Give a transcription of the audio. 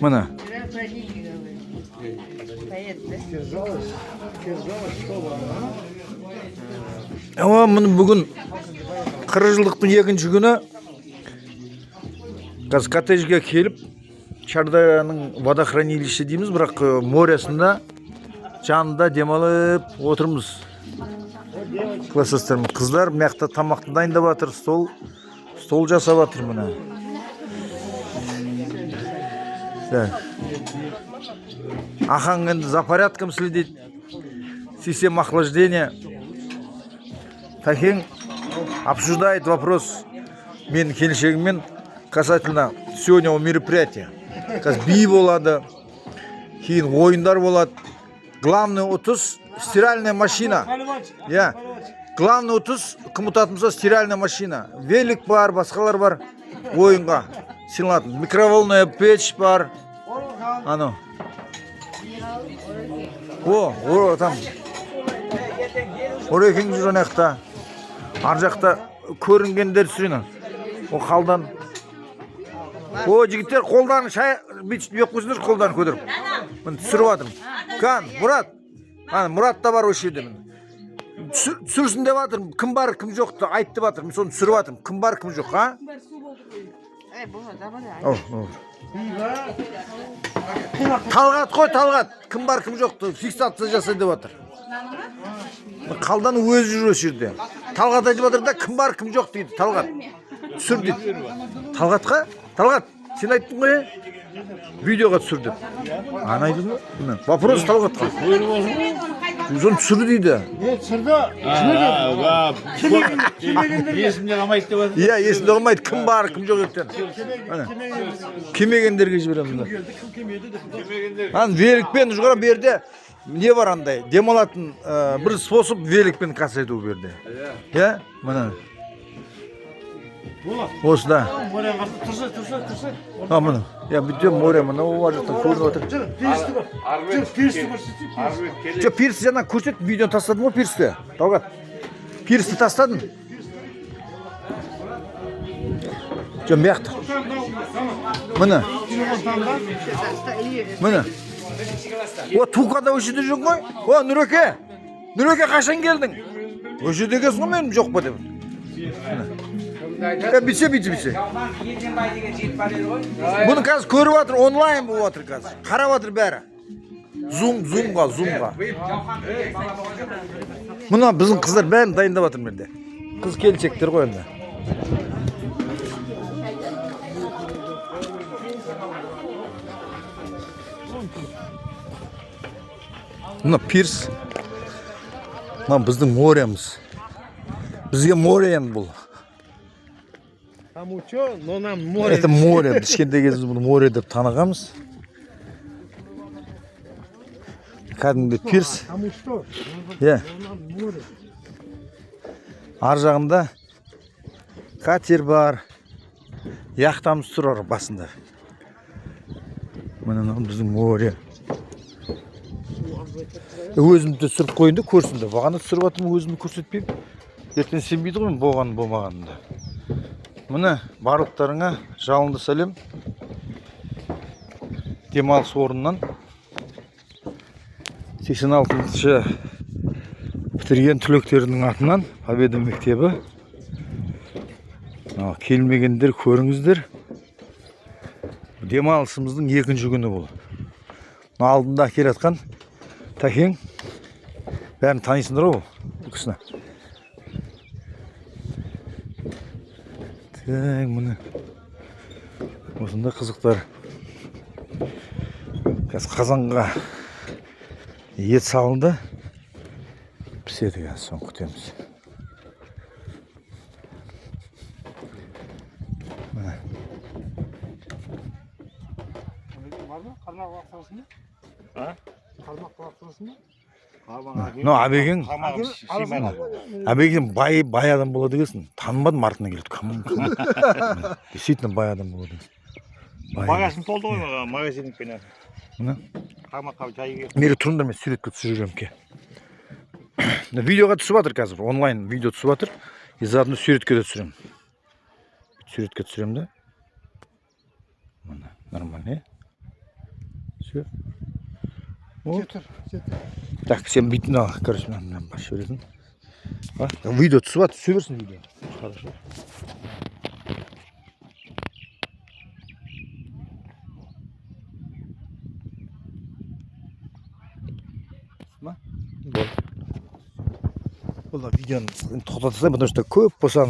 Мына. Мына бүгін 40 жылдықтың екінші күні қазір коттеджге келіп, Чардаяның водохранилище дейміз, бірақ морясында жанында демалып отырмыз. Класстастарым, қыздар мияқта тамақты дайындап жатыр, стол жасап жатыр мына. Ахаң енді за порядком следит, система охлаждения. Тахең обсуждает вопрос мен келешегіммен касательно сегодняшнего мероприятия. Қазір би болады, кейін ойындар болады. Главный ұтыс стиральная машина. Главный ұтыс кім ұтатын болса стиральная машина. Велик бар, басқалар бар ойынға. Сыйланатын. Микроволновая печь бар. Ано. Там. Орекең жүр анақта. Ар жақта көрінгендер сүрін. О қалдан. Жігіттер қолдан шай бүйтіп қойсыңдар, қолдан көтеріп. Мін түсіріп жатырмын. Қан, Мұрат. Мұрат та бар осы жерде. Түсірсін деп жатырмын. Кім бар, кім жоқты айтты жатырмын. Соны түсіріп жатырмын. Кім бар, кім жоқ, а? Талғат қой, Талғат. Кім бар, кім жоқты фиксация жасай деп жатыр. Қалдан өзі жүр осы жерде. Талғат айтып жатыр да, кім бар, кім жоқ дейді. Талғат. Түсір дейді. Талғатқа? Талғат, сен айттың ғой, видеоға түсір деп. Ана айтып ғой? Вопрос Талғатқа. Соны түсір дейді. Түсірді. Есімде қалмайды деп жатыр. Иә, есімде қалмайды. Кім бар, кім жоқ ертең. Кемегендерге жіберемін. Великпен жұғыра берді. Не бар андай? Демалатын бір способ великпен қасайту берді. Иә? Мына. Осыда. Тұрса. Мына. Я бүйтем море мына о жақтан көрініп отыр. Пирсті жаңа көрсет, видеоны тастадың ғой пирсті. Талғат. Пирсті тастадың? Мияқты. Мына. Тукада өші де жоқ қой. Нүреке. Нүреке қашан келдің? Өші дегесің ғой менің жоқ па деп. Бітсе. Бұны қазір көріп жатыр, онлайн болып жатыр қазір. Қарап жатыр бәрі. Зумға. Мұна біздің қыздар бәрін дайындап жатыр менде. Қыз келіншектер ғой енді. Мұна пирс. Мұна біздің мореміз. Бізге море енді бұл. Это море. Кішкентай кезімізде бұны море деп танығанбыз. Кәдімгі пирс. Ар жағында катер бар. Яқтамыз тұрар басында. Мына біздің море. Өзімді түсіріп қойынды көрсінді. Бағаны түсіріп атым өзімді көрсетпеймін. Ертең сенбейді ғой болғанында. Мына барлықтарыңа жалынды сәлем. Демалыс орнынан 86-шы бітірген түлектерінің атынан Победа мектебі. Келмегендер көріңіздер. Демалысымыздың екінші күні бұл. Алдында келе жатқан Тахең. Бәрін танисыңдар ғой бұл кісіні. Мұны осында қызықтар. Қазір қазанға ет салынды. Піседі қазір, соны күтеміз. Абекең бай адам болады дегесін. Танымадым, артына келді. Действительно бай адам болады. Багажын толды ғой магазиннің пенен. Мері тұрыңдар, мен суретке түсіргем ке. Видеоға түсіп жатыр қазір, онлайн видео түсіп жатыр. И заодно суретке де түсірем. Суретке түсірем да. Нормально, Все. Жетір. Так, сен бүйтін ал, короче, мынаны басып жібересің. Видео түсіп жатыр, түсе берсін видео. Хорошо. Болды. Бұл да видеоны тоқтата салайын, потому что көп болса